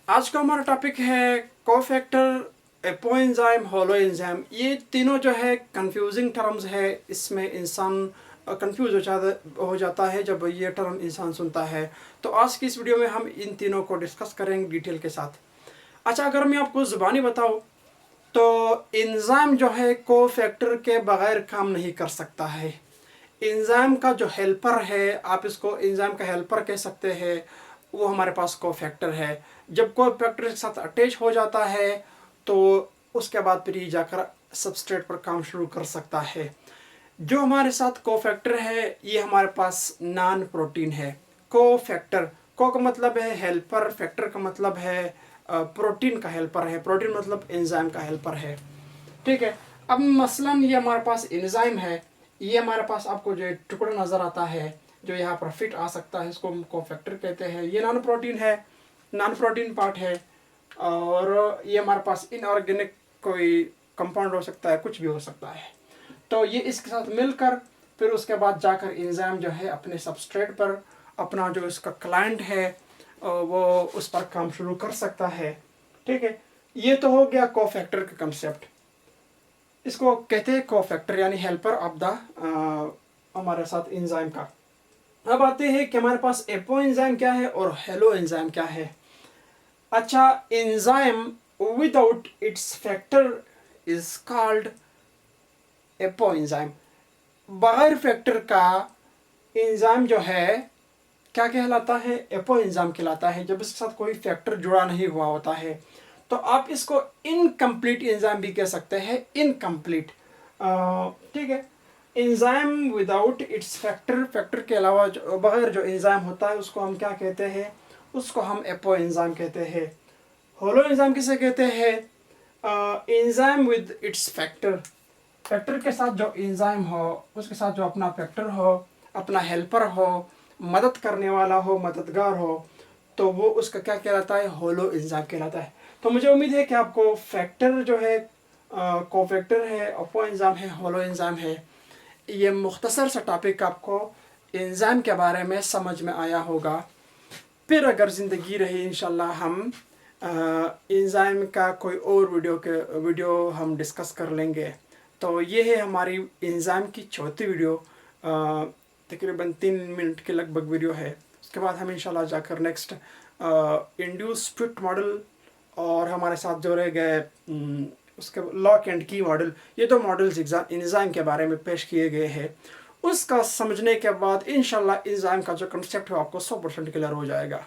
आज का हमारा टॉपिक है कोफैक्टर, एपोएंजाइम, होलो एंजाइम। ये तीनों जो है कंफ्यूजिंग टर्म्स है। इसमें इंसान कंफ्यूज हो जाता है जब ये टर्म इंसान सुनता है। तो आज की इस वीडियो में हम इन तीनों को डिस्कस करेंगे डिटेल के साथ। अच्छा, अगर मैं आपको ज़ुबानी बताऊँ तो एंजाइम जो है कोफैक्टर के बगैर काम नहीं कर सकता है। एंजाइम का जो हेल्पर है, आप इसको एंजाइम का हेल्पर कह सकते हैं, वो हमारे पास कोफैक्टर है। जब कोफैक्टर के साथ अटैच हो जाता है तो उसके बाद फिर ये जाकर सबस्ट्रेट पर काम शुरू कर सकता है। जो हमारे साथ कोफैक्टर है ये हमारे पास नॉन प्रोटीन है। कोफैक्टर, को का मतलब है हेल्पर, फैक्टर का मतलब है प्रोटीन का हेल्पर है। प्रोटीन मतलब एंजाइम का हेल्पर है। ठीक है। अब मसलन ये हमारे पास एंजाइम है, ये हमारे पास आपको जो टुकड़ा नज़र आता है जो यहाँ पर फिट आ सकता है, इसको हम कोफैक्टर कहते हैं। ये नॉन प्रोटीन है, नॉन प्रोटीन पार्ट है। और ये हमारे पास इनऑर्गेनिक कोई कंपाउंड हो सकता है, कुछ भी हो सकता है। तो ये इसके साथ मिलकर फिर उसके बाद जाकर एंजाइम जो है अपने सबस्ट्रेट पर अपना जो इसका क्लाइंट है वो उस पर काम शुरू कर सकता है। ठीक है। ये तो हो गया कोफैक्टर का कंसेप्ट। इसको कहते हैं कोफैक्टर यानी हेल्पर ऑफ द हमारे साथ एंजाइम का। अब आते हैं कि हमारे पास एपो एंजाइम क्या है और हेलो एंजाइम क्या है। अच्छा, enzyme without its factor is called apo enzyme. बगैर फैक्टर का एंजाइम जो है क्या कहलाता है? एपो एंजाइम कहलाता है। जब इसके साथ कोई फैक्टर जुड़ा नहीं हुआ होता है तो आप इसको इनकम्प्लीट एंजाइम भी कह सकते हैं। इनकम्प्लीट, ठीक है। Enzyme without its factor, factor के अलावा जो बगैर जो एंजाइम होता है उसको हम क्या कहते हैं? उसको हम एपो एंजाइम कहते हैं। होलो एंजाइम किसे कहते हैं? Enzyme with its factor, factor के साथ जो एंजाइम हो उसके साथ जो अपना फैक्टर हो, अपना हेल्पर हो, मदद करने वाला हो, मददगार हो, तो वो उसका क्या कहलाता है? होलो एंजाइम कहलाता है। तो मुझे उम्मीद है कि आपको फैक्टर जो है, कोफैक्टर है, एपो एंजाइम है, होलो एंजाइम है, ये मुख्तसर सा टॉपिक आपको एंजाइम के बारे में समझ में आया होगा। फिर अगर ज़िंदगी रही इंशाल्लाह हम एंजाइम का कोई और वीडियो हम डिस्कस कर लेंगे। तो ये है हमारी एंजाइम की चौथी वीडियो, तकरीबन 3 मिनट के लगभग वीडियो है। उसके बाद हम इंशाल्लाह जाकर नेक्स्ट इंड्यूस फिट मॉडल और हमारे साथ जो रह गए उसके लॉक एंड की मॉडल, ये तो मॉडल्स एंजाइम के बारे में पेश किए गए हैं। उसका समझने के बाद इंशाल्लाह एंजाइम का जो कंसेप्ट है आपको 100% क्लियर हो जाएगा।